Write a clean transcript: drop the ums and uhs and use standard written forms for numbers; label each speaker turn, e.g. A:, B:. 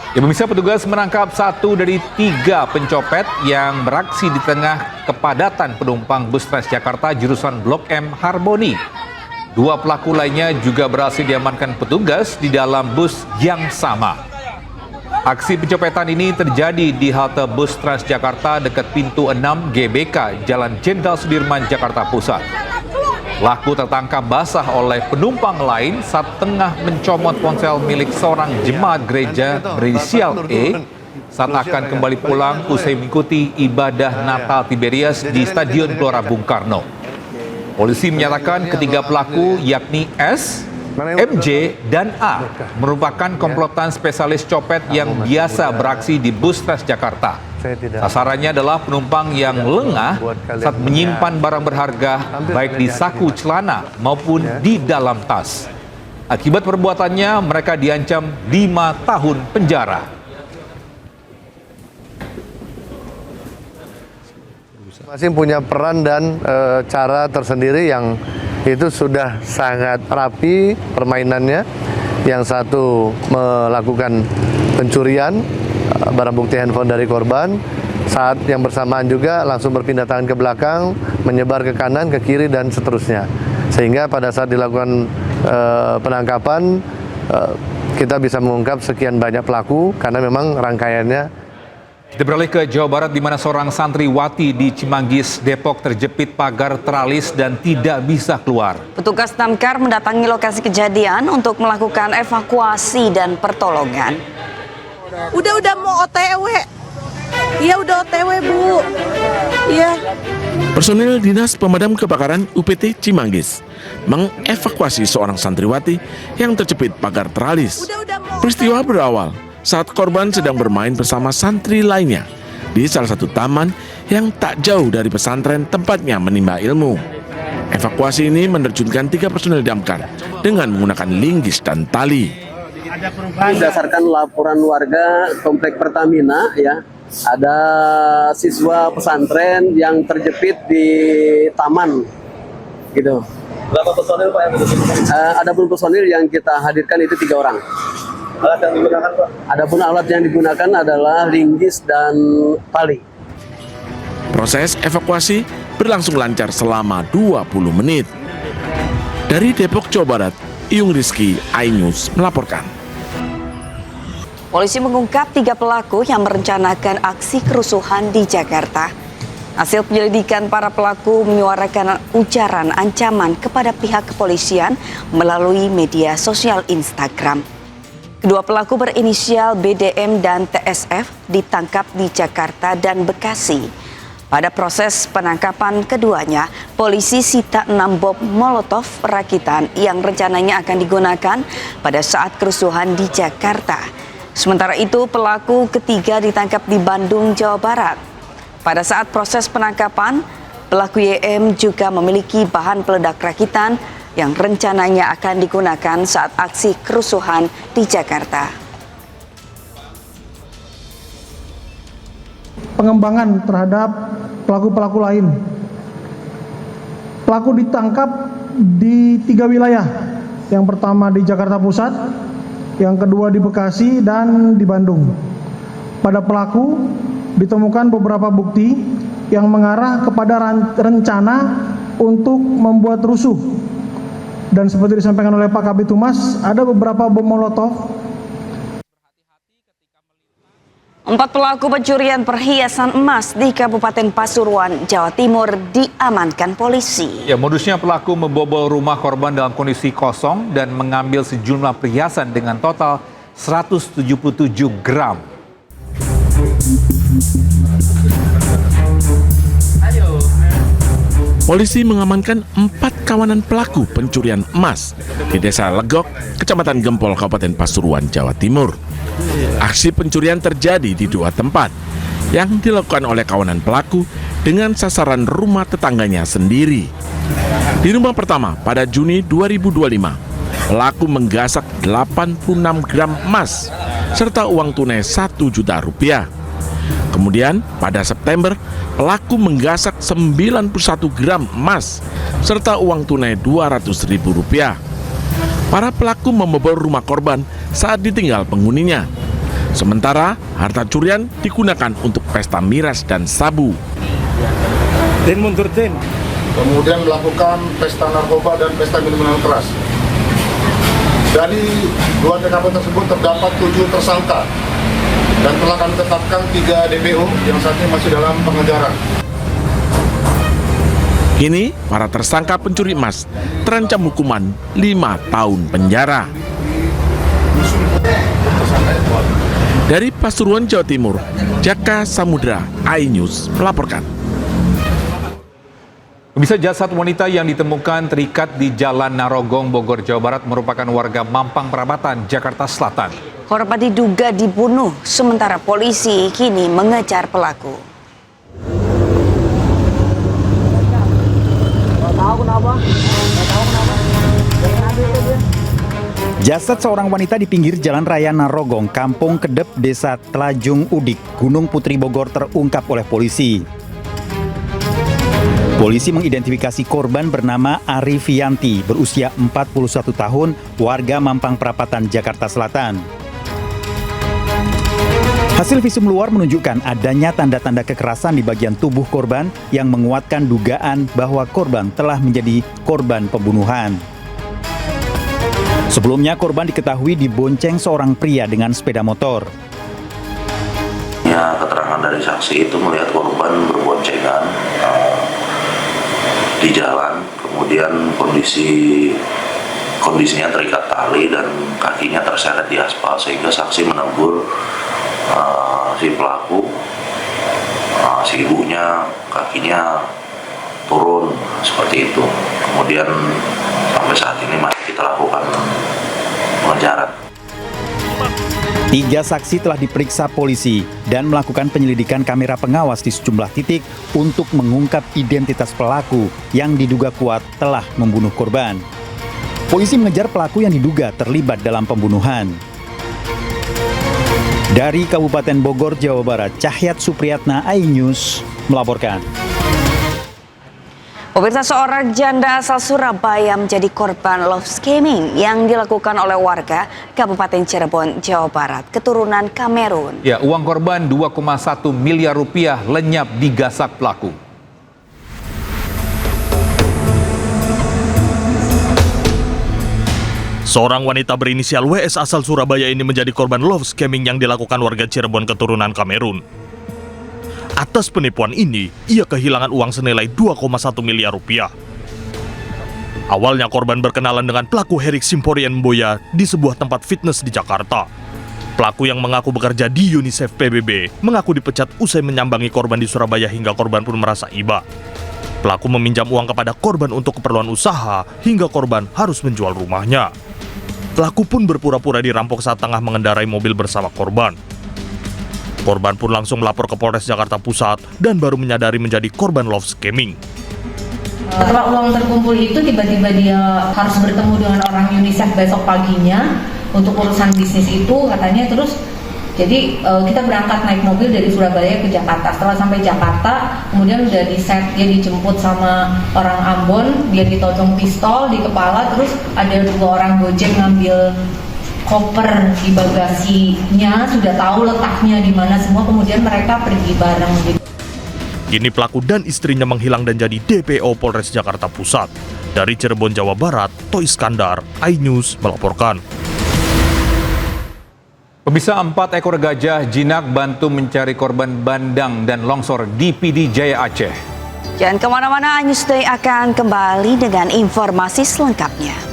A: Ya, pemirsa, petugas menangkap 1 dari 3 pencopet yang beraksi di tengah kepadatan penumpang bus Transjakarta jurusan Blok M Harmoni. 2 pelaku lainnya juga berhasil diamankan petugas di dalam bus yang sama. Aksi pencopetan ini terjadi di halte bus Transjakarta dekat pintu 6 GBK, Jalan Jenderal Sudirman, Jakarta Pusat. Pelaku tertangkap basah oleh penumpang lain saat tengah mencomot ponsel milik seorang jemaat gereja berinisial E saat akan kembali pulang usai mengikuti ibadah Natal Tiberias di Stadion Gelora Bung Karno. Polisi menyatakan ketiga pelaku yakni S, MJ, dan A merupakan komplotan spesialis copet yang biasa beraksi di bus Transjakarta. Sasarannya adalah penumpang yang lengah saat menyimpan barang berharga baik di saku celana maupun di dalam tas. Akibat perbuatannya mereka diancam 5 tahun penjara.
B: Masing punya peran dan cara tersendiri yang itu sudah sangat rapi permainannya. Yang satu melakukan pencurian barang bukti handphone dari korban, saat yang bersamaan juga langsung berpindah tangan ke belakang, menyebar ke kanan, ke kiri, dan seterusnya. Sehingga pada saat dilakukan penangkapan, kita bisa mengungkap sekian banyak pelaku karena memang rangkaiannya.
A: Kita beralih ke Jawa Barat, di mana seorang santriwati di Cimanggis, Depok terjepit pagar teralis dan tidak bisa keluar.
C: Petugas damkar mendatangi lokasi kejadian untuk melakukan evakuasi dan pertolongan.
D: Udah mau OTW. Iya udah OTW, Bu. Iya.
E: Personil Dinas Pemadam Kebakaran UPT Cimanggis mengevakuasi seorang santriwati yang terjepit pagar teralis. Peristiwa berawal saat korban sedang bermain bersama santri lainnya di salah satu taman yang tak jauh dari pesantren tempatnya menimba ilmu. Evakuasi ini menerjunkan 3 personil damkar dengan menggunakan linggis dan tali.
F: Berdasarkan laporan warga Komplek Pertamina, ya, ada siswa pesantren yang terjepit di taman, gitu.
G: Berapa personil Pak yang terjepit?
F: Adapun personil yang kita hadirkan itu 3 orang.
G: Alat yang digunakan Pak?
F: Adapun alat yang digunakan adalah linggis dan tali.
E: Proses evakuasi berlangsung lancar selama 20 menit. Dari Depok, Jawa Barat, Iyung Rizky, iNews melaporkan.
C: Polisi mengungkap 3 pelaku yang merencanakan aksi kerusuhan di Jakarta. Hasil penyelidikan, para pelaku menyuarakan ujaran ancaman kepada pihak kepolisian melalui media sosial Instagram. Kedua pelaku berinisial BDM dan TSF ditangkap di Jakarta dan Bekasi. Pada proses penangkapan keduanya, polisi sita 6 bom molotov rakitan yang rencananya akan digunakan pada saat kerusuhan di Jakarta. Sementara itu, pelaku ketiga ditangkap di Bandung, Jawa Barat. Pada saat proses penangkapan, pelaku YM juga memiliki bahan peledak rakitan yang rencananya akan digunakan saat aksi kerusuhan di Jakarta.
H: Pengembangan terhadap pelaku-pelaku lain. Pelaku ditangkap di 3 wilayah. Yang pertama di Jakarta Pusat, yang kedua di Bekasi, dan di Bandung. Pada pelaku ditemukan beberapa bukti yang mengarah kepada rencana untuk membuat rusuh. Dan seperti disampaikan oleh Pak Kabid Humas, ada beberapa bom molotov.
C: 4 pelaku pencurian perhiasan emas di Kabupaten Pasuruan, Jawa Timur diamankan polisi.
A: Ya, modusnya pelaku membobol rumah korban dalam kondisi kosong dan mengambil sejumlah perhiasan dengan total 177 gram.
E: Polisi mengamankan 4 kawanan pelaku pencurian emas di Desa Legok, Kecamatan Gempol, Kabupaten Pasuruan, Jawa Timur. Aksi pencurian terjadi di 2 tempat yang dilakukan oleh kawanan pelaku dengan sasaran rumah tetangganya sendiri. Di rumah pertama pada Juni 2025, pelaku menggasak 86 gram emas serta uang tunai 1 juta rupiah. Kemudian pada September, pelaku menggasak 91 gram emas serta uang tunai Rp200.000. Para pelaku membobol rumah korban saat ditinggal penghuninya. Sementara harta curian digunakan untuk pesta miras dan sabu.
I: Kemudian melakukan pesta narkoba dan pesta minuman keras. Dari 2 TKP tersebut terdapat 7 tersangka dan telah kami tetapkan 3 DPO yang saat ini masih dalam pengejaran.
E: Kini, para tersangka pencuri emas terancam hukuman 5 tahun penjara. Dari Pasuruan, Jawa Timur, Jaka Samudra, iNews melaporkan.
A: Bisa jasad wanita yang ditemukan terikat di Jalan Narogong, Bogor, Jawa Barat merupakan warga Mampang Perapatan, Jakarta Selatan.
C: Korban diduga dibunuh, sementara polisi kini mengejar pelaku.
J: Jasad seorang wanita di pinggir Jalan Raya Narogong, Kampung Kedep, Desa Telajung Udik, Gunung Putri, Bogor terungkap oleh polisi. Polisi mengidentifikasi korban bernama Arifianti, berusia 41 tahun, warga Mampang Perapatan, Jakarta Selatan. Hasil visum luar menunjukkan adanya tanda-tanda kekerasan di bagian tubuh korban yang menguatkan dugaan bahwa korban telah menjadi korban pembunuhan. Sebelumnya korban diketahui dibonceng seorang pria dengan sepeda motor.
K: Ya, keterangan dari saksi itu melihat korban berboncengan di jalan, kemudian kondisinya terikat tali dan kakinya terseret di aspal sehingga saksi menegur si pelaku, si ibunya kakinya turun seperti itu. Kemudian sampai saat ini masih kita lakukan pengejaran.
J: 3 saksi telah diperiksa polisi dan melakukan penyelidikan kamera pengawas di sejumlah titik untuk mengungkap identitas pelaku yang diduga kuat telah membunuh korban. Polisi mengejar pelaku yang diduga terlibat dalam pembunuhan. Dari Kabupaten Bogor, Jawa Barat, Cahyat Supriyatna, iNews melaporkan.
C: Pemirsa, seorang janda asal Surabaya menjadi korban love scamming yang dilakukan oleh warga Kabupaten Cirebon, Jawa Barat, keturunan Kamerun.
A: Ya, uang korban 2,1 miliar rupiah lenyap digasak pelaku.
L: Seorang wanita berinisial WS asal Surabaya ini menjadi korban love scamming yang dilakukan warga Cirebon keturunan Kamerun. Atas penipuan ini, ia kehilangan uang senilai 2,1 miliar rupiah. Awalnya korban berkenalan dengan pelaku Herik Simporian Mboya di sebuah tempat fitness di Jakarta. Pelaku yang mengaku bekerja di UNICEF PBB mengaku dipecat usai menyambangi korban di Surabaya hingga korban pun merasa iba. Pelaku meminjam uang kepada korban untuk keperluan usaha hingga korban harus menjual rumahnya. Pelaku pun berpura-pura dirampok saat tengah mengendarai mobil bersama korban. Korban pun langsung melapor ke Polres Jakarta Pusat dan baru menyadari menjadi korban love scamming.
M: Setelah uang terkumpul itu tiba-tiba dia harus bertemu dengan orang UNICEF besok paginya untuk urusan bisnis itu katanya. Terus jadi kita berangkat naik mobil dari Surabaya ke Jakarta. Setelah sampai Jakarta kemudian udah di-set, dia dijemput sama orang Ambon, dia ditodong pistol di kepala, terus ada 2 orang Gojek ngambil koper di bagasinya, sudah tahu letaknya di mana semua, kemudian mereka pergi bareng gitu.
L: Kini pelaku dan istrinya menghilang dan jadi DPO Polres Jakarta Pusat. Dari Cirebon, Jawa Barat, Toy Iskandar, iNews melaporkan.
A: Pemirsa, 4 ekor gajah jinak bantu mencari korban bandang dan longsor di PD Jaya Aceh.
C: Jangan kemana-mana, iNews Today akan kembali dengan informasi selengkapnya.